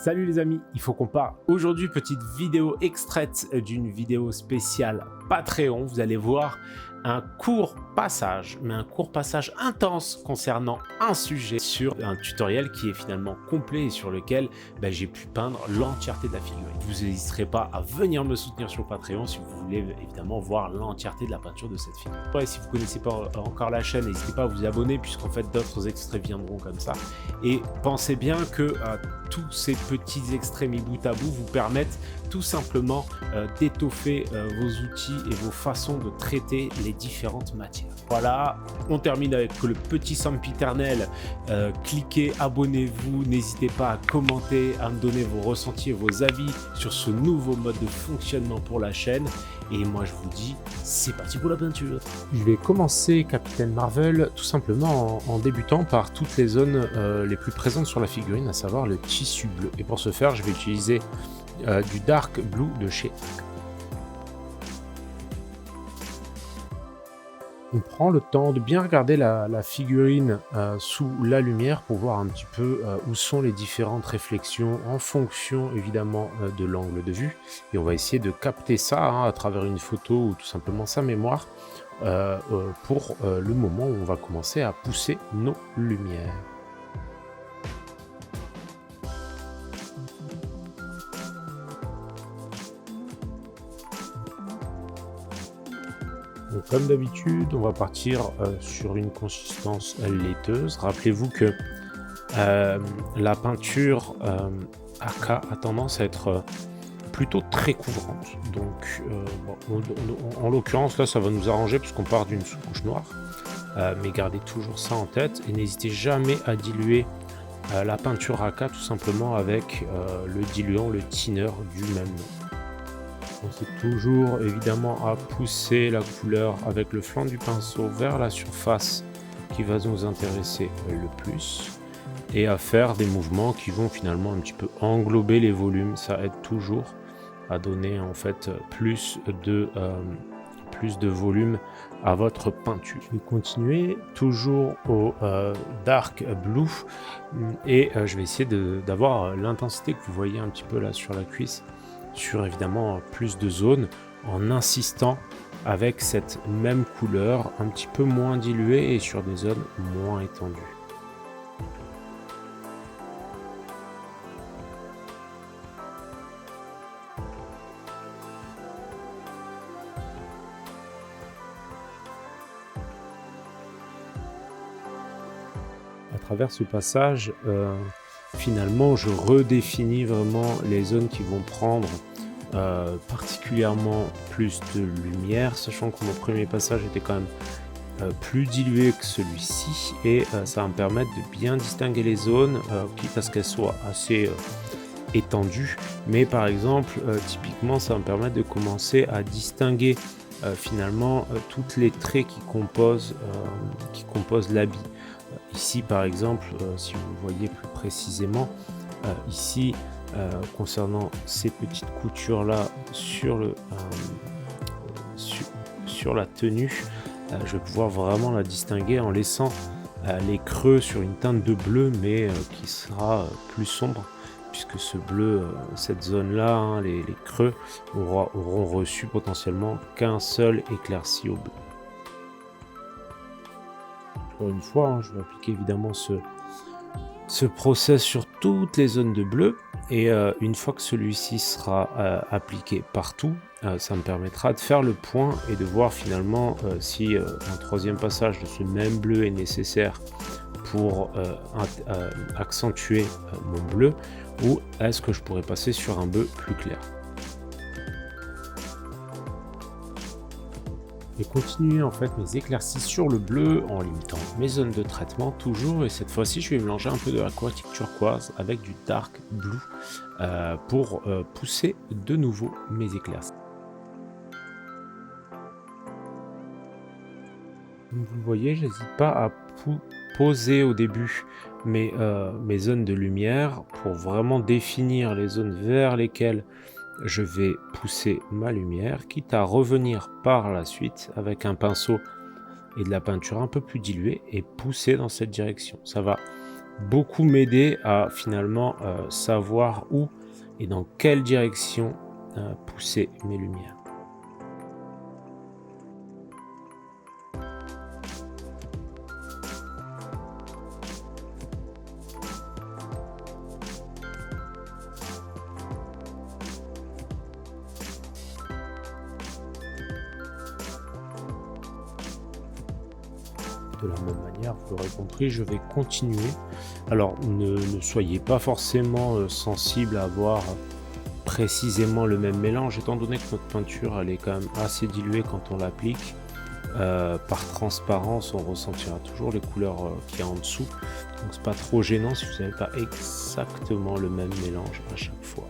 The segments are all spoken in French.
Salut les amis, il faut qu'on parle. Aujourd'hui, petite vidéo extraite d'une vidéo spéciale Patreon. Vous allez voir un court passage, mais un court passage intense concernant un sujet sur un tutoriel qui est finalement complet et sur lequel j'ai pu peindre l'entièreté de la figurine. Vous n'hésiterez pas à venir me soutenir sur Patreon si vous voulez évidemment voir l'entièreté de la peinture de cette figurine. Ouais, si vous ne connaissez pas encore la chaîne, n'hésitez pas à vous abonner puisqu'en fait d'autres extraits viendront comme ça. Et pensez bien que tous ces petits extraits mis bout à bout vous permettent tout simplement d'étoffer vos outils et vos façons de traiter les différentes matières. Voilà, on termine avec le petit sempiternel. Cliquez, abonnez-vous, n'hésitez pas à commenter, à me donner vos ressentis et vos avis sur ce nouveau mode de fonctionnement pour la chaîne. Et moi je vous dis, c'est parti pour la peinture. Je vais commencer Captain Marvel tout simplement en débutant par toutes les zones les plus présentes sur la figurine, à savoir le tissu bleu. Et pour ce faire, je vais utiliser du Dark Blue de chez ACA. On prend le temps de bien regarder la figurine sous la lumière pour voir un petit peu où sont les différentes réflexions en fonction évidemment de l'angle de vue. Et on va essayer de capter ça à travers une photo ou tout simplement sa mémoire pour le moment où on va commencer à pousser nos lumières. Donc, comme d'habitude, on va partir sur une consistance laiteuse. Rappelez-vous que la peinture ACA a tendance à être plutôt très couvrante. Donc, en l'occurrence, là, ça va nous arranger puisqu'on part d'une sous-couche noire. Mais gardez toujours ça en tête et n'hésitez jamais à diluer la peinture ACA tout simplement avec le diluant, le thinner du même nom. Pensez toujours évidemment à pousser la couleur avec le flanc du pinceau vers la surface qui va nous intéresser le plus et à faire des mouvements qui vont finalement un petit peu englober les volumes. Ça aide toujours à donner en fait plus de volume à votre peinture. Je vais continuer toujours au Dark Blue et je vais essayer d'avoir l'intensité que vous voyez un petit peu là sur la cuisse, sur évidemment plus de zones, en insistant avec cette même couleur un petit peu moins diluée et sur des zones moins étendues. À travers ce passage, finalement, je redéfinis vraiment les zones qui vont prendre particulièrement plus de lumière, sachant que mon premier passage était quand même plus dilué que celui-ci, et ça va me permettre de bien distinguer les zones, quitte à ce qu'elles soient assez étendues, mais par exemple, typiquement, ça va me permettre de commencer à distinguer finalement toutes les traits qui composent l'habit. Ici par exemple, si vous voyez plus précisément, ici concernant ces petites coutures là sur la tenue, je vais pouvoir vraiment la distinguer en laissant les creux sur une teinte de bleu, mais qui sera plus sombre, puisque ce bleu, cette zone là, les creux auront reçu potentiellement qu'un seul éclairci au bleu. Une fois, je vais appliquer évidemment ce process sur toutes les zones de bleu, et une fois que celui-ci sera appliqué partout, ça me permettra de faire le point et de voir finalement si un troisième passage de ce même bleu est nécessaire pour accentuer mon bleu, ou est-ce que je pourrais passer sur un bleu plus clair. Et continuer en fait mes éclaircies sur le bleu en limitant mes zones de traitement toujours, et cette fois-ci je vais mélanger un peu de aquatique turquoise avec du dark blue pour pousser de nouveau mes éclaircies. Comme vous le voyez, j'hésite pas à poser au début mes zones de lumière pour vraiment définir les zones vers lesquelles je vais pousser ma lumière, quitte à revenir par la suite avec un pinceau et de la peinture un peu plus diluée et pousser dans cette direction. Ça va beaucoup m'aider à finalement savoir où et dans quelle direction pousser mes lumières. De la même manière, vous l'aurez compris, je vais continuer. Alors, ne soyez pas forcément sensible à avoir précisément le même mélange, étant donné que notre peinture, elle est quand même assez diluée quand on l'applique. Par transparence, on ressentira toujours les couleurs qu'il y a en dessous. Donc, c'est pas trop gênant si vous n'avez pas exactement le même mélange à chaque fois.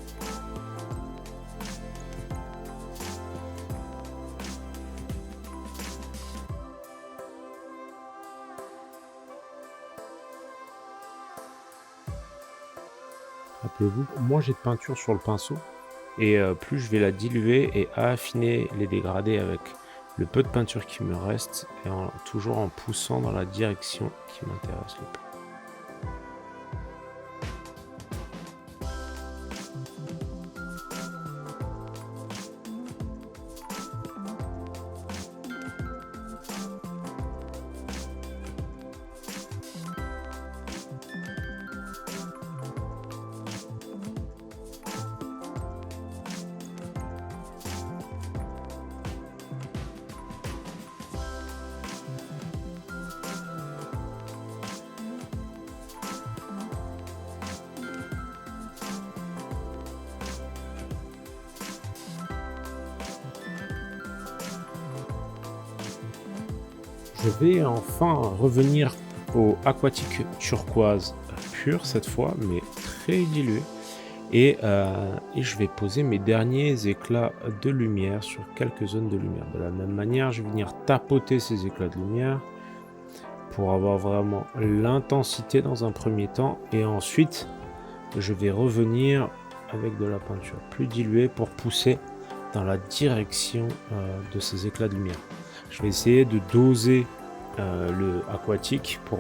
Rappelez-vous, moins j'ai de peinture sur le pinceau, et plus je vais la diluer et affiner les dégradés avec le peu de peinture qui me reste, et toujours en poussant dans la direction qui m'intéresse le plus. Je vais enfin revenir au aquatique turquoise pur cette fois, mais très dilué. Et je vais poser mes derniers éclats de lumière sur quelques zones de lumière. De la même manière, je vais venir tapoter ces éclats de lumière pour avoir vraiment l'intensité dans un premier temps. Et ensuite, je vais revenir avec de la peinture plus diluée pour pousser dans la direction de ces éclats de lumière. Je vais essayer de doser le aquatique pour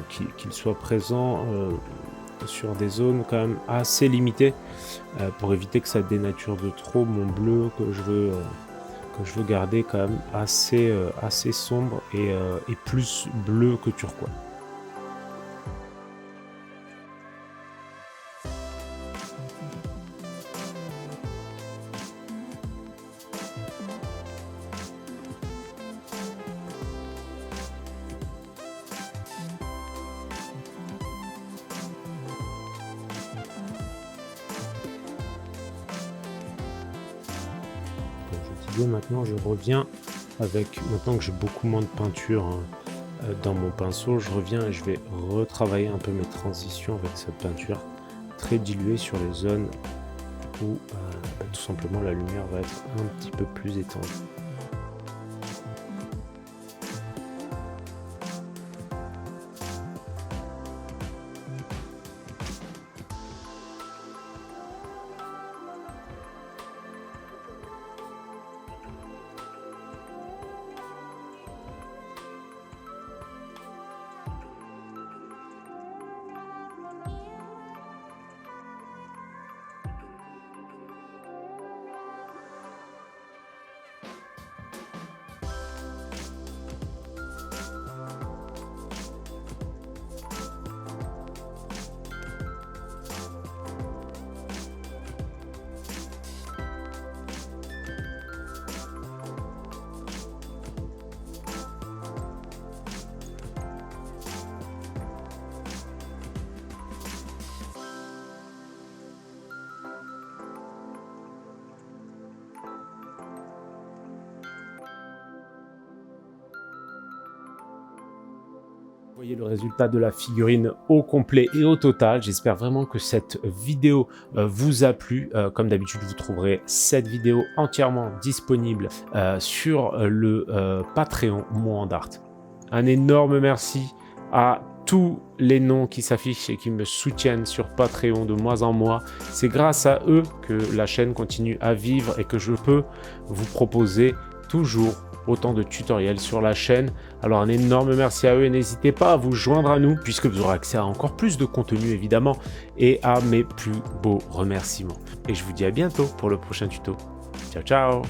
qu'il soit présent sur des zones quand même assez limitées pour éviter que ça dénature de trop mon bleu que je veux garder quand même assez sombre et plus bleu que turquoise. Maintenant je reviens avec, maintenant que j'ai beaucoup moins de peinture dans mon pinceau, je reviens et je vais retravailler un peu mes transitions avec cette peinture très diluée sur les zones où tout simplement la lumière va être un petit peu plus étendue. Vous voyez le résultat de la figurine au complet et au total. J'espère vraiment que cette vidéo vous a plu. Comme d'habitude, vous trouverez cette vidéo entièrement disponible sur le Patreon Moandart. Un énorme merci à tous les noms qui s'affichent et qui me soutiennent sur Patreon de mois en mois. C'est grâce à eux que la chaîne continue à vivre et que je peux vous proposer toujours autant de tutoriels sur la chaîne. Alors un énorme merci à eux et n'hésitez pas à vous joindre à nous puisque vous aurez accès à encore plus de contenu évidemment et à mes plus beaux remerciements. Et je vous dis à bientôt pour le prochain tuto. Ciao ciao!